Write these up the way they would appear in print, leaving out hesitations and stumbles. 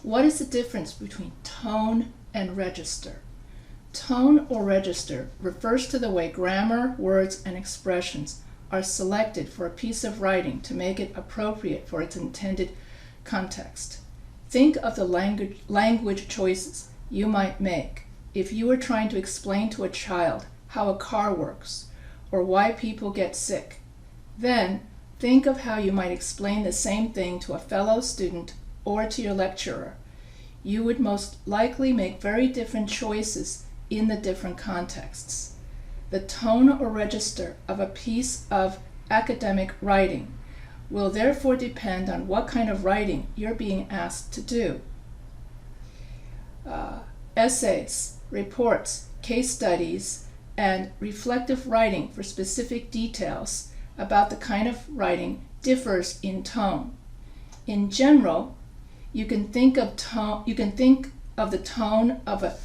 What is the difference between tone and register? Tone or register refers to the way grammar, words, and expressions are selected for a piece of writing to make it appropriate for its intended context. Think of the language choices you might make if you were trying to explain to a child how a car works or why people get sick. Then think of how you might explain the same thing to a fellow student or to your lecturer. You would most likely make very different choices in the different contexts. The tone or register of a piece of academic writing will therefore depend on what kind of writing you're being asked to do. Essays, reports, case studies, and reflective writing for specific details about the kind of writing differs in tone. In general, you can think of the tone of a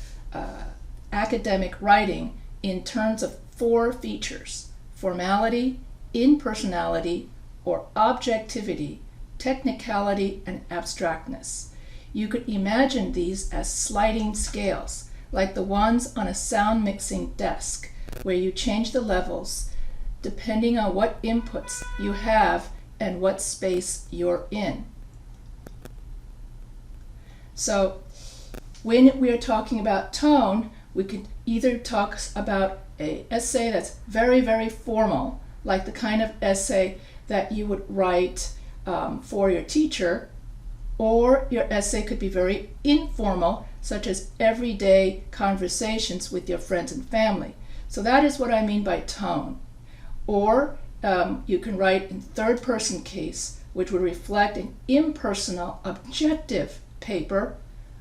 academic writing in terms of 4 features: formality, impersonality, or objectivity, technicality, and abstractness. You could imagine these as sliding scales, like the ones on a sound mixing desk, where you change the levels depending on what inputs you have and what space you're in. So when we are talking about tone, we could either talk about an essay that's very, very formal, like the kind of essay that you would write for your teacher, or your essay could be very informal, such as everyday conversations with your friends and family. So that is what I mean by tone. Or you can write in third-person case, which would reflect an impersonal, objective paper,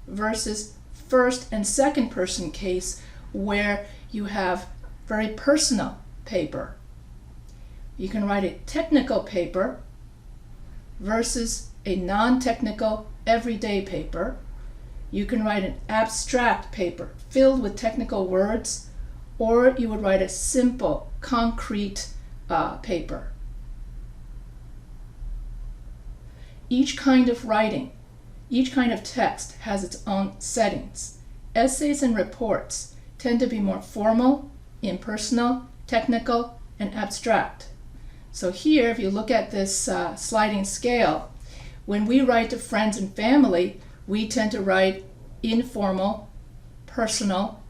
versus first and second-person case, where you have very personal paper. You can write a technical paper versus a non-technical everyday paper. You can write an abstract paper filled with technical words, or you would write a simple, concrete paper. Each kind of writing, each kind of text has its own settings. Essays and reports tend to be more formal, impersonal, technical, and abstract. So here, if you look at this sliding scale, when we write to friends and family, we tend to write informal, personal,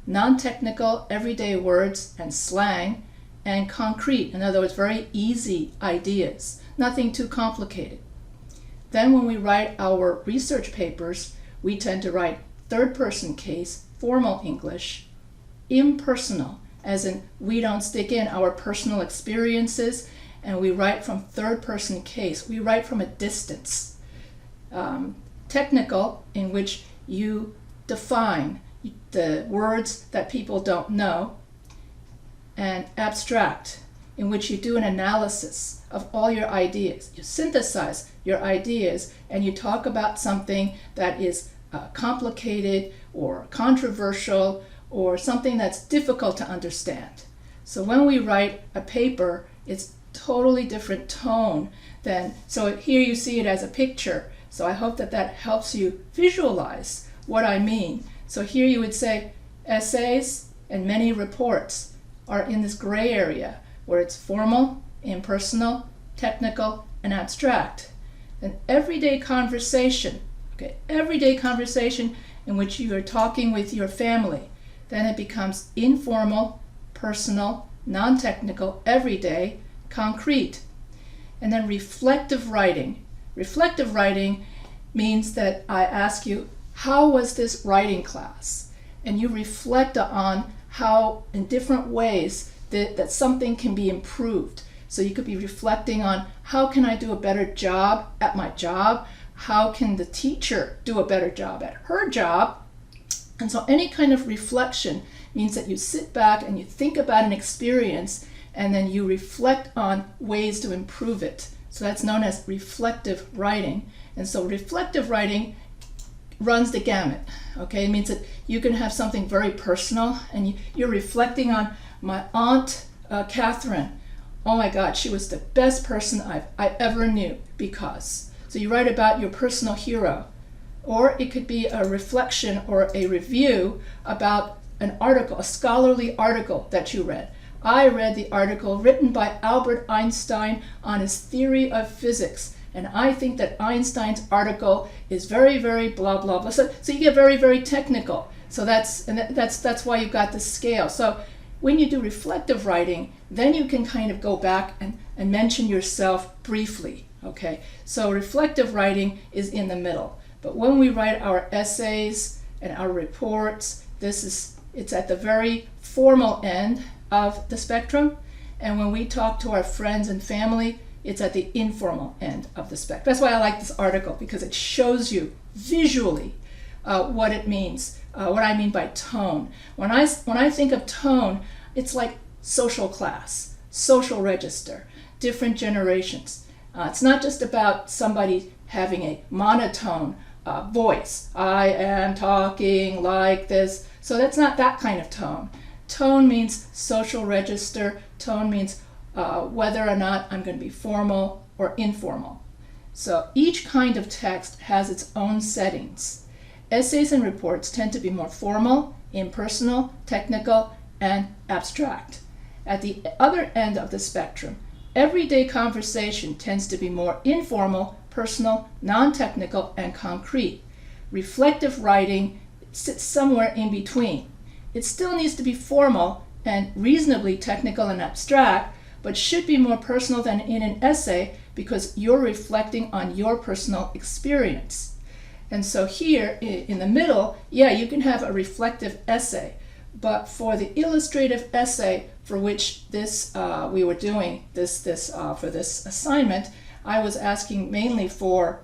non-technical, everyday words and slang, and concrete, in other words, very easy ideas, nothing too complicated. Then when we write our research papers, we tend to write third-person case, formal English, impersonal, as in we don't stick in our personal experiences, and we write from third-person case. We write from a distance. Technical, in which you define the words that people don't know, and abstract, in which you do an analysis of all your ideas. You synthesize your ideas and you talk about something that is complicated or controversial or something that's difficult to understand. So when we write a paper, it's totally different tone than, so here you see it as a picture. So I hope that that helps you visualize what I mean. So here you would say essays and many reports are in this gray area where it's formal, impersonal, technical, and abstract. An everyday conversation, everyday conversation in which you are talking with your family, then it becomes informal, personal, non-technical, everyday, concrete. And then reflective writing. Reflective writing means that I ask you, how was this writing class? And you reflect on how, in different ways, that something can be improved. So you could be reflecting on, how can I do a better job at my job? How can the teacher do a better job at her job? And so any kind of reflection means that you sit back and you think about an experience and then you reflect on ways to improve it. So that's known as reflective writing. And so reflective writing runs the gamut. It means that you can have something very personal and you're reflecting on my aunt Catherine. Oh my God, she was the best person I ever knew because. So you write about your personal hero. or it could be a reflection or a review about an article, a scholarly article that you read. I read the article written by Albert Einstein on his theory of physics, and I think that Einstein's article is very, very blah, blah, blah. So you get very, very technical. So that's why you've got the scale. So when you do reflective writing, then you can kind of go back and mention yourself briefly, okay? So reflective writing is in the middle. But when we write our essays and our reports, it's at the very formal end of the spectrum. And when we talk to our friends and family, it's at the informal end of the spectrum. That's why I like this article, because it shows you visually what it means, what I mean by tone. When I think of tone, it's like social class, social register, different generations. It's not just about somebody having a monotone voice. I am talking like this. So that's not that kind of tone. Tone means social register. Tone means whether or not I'm going to be formal or informal. So each kind of text has its own settings. Essays and reports tend to be more formal, impersonal, technical, and abstract. At the other end of the spectrum, everyday conversation tends to be more informal, personal, non-technical, and concrete. Reflective writing sits somewhere in between. It still needs to be formal and reasonably technical and abstract, but should be more personal than in an essay because you're reflecting on your personal experience. And so here in the middle, yeah, you can have a reflective essay, but for the illustrative essay for which we were doing for this assignment, I was asking mainly for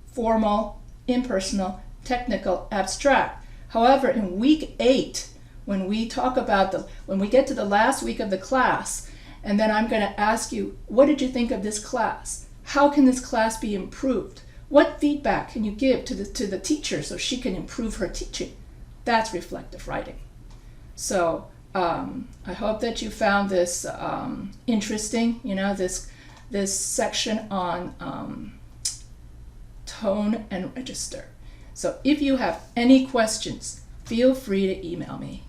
formal, impersonal, technical, abstract. However, in week 8, when we get to the last week of the class, and then I'm going to ask you, what did you think of this class? How can this class be improved? What feedback can you give to the teacher so she can improve her teaching? That's reflective writing. So I hope that you found this interesting, this section on tone and register. So if you have any questions, feel free to email me.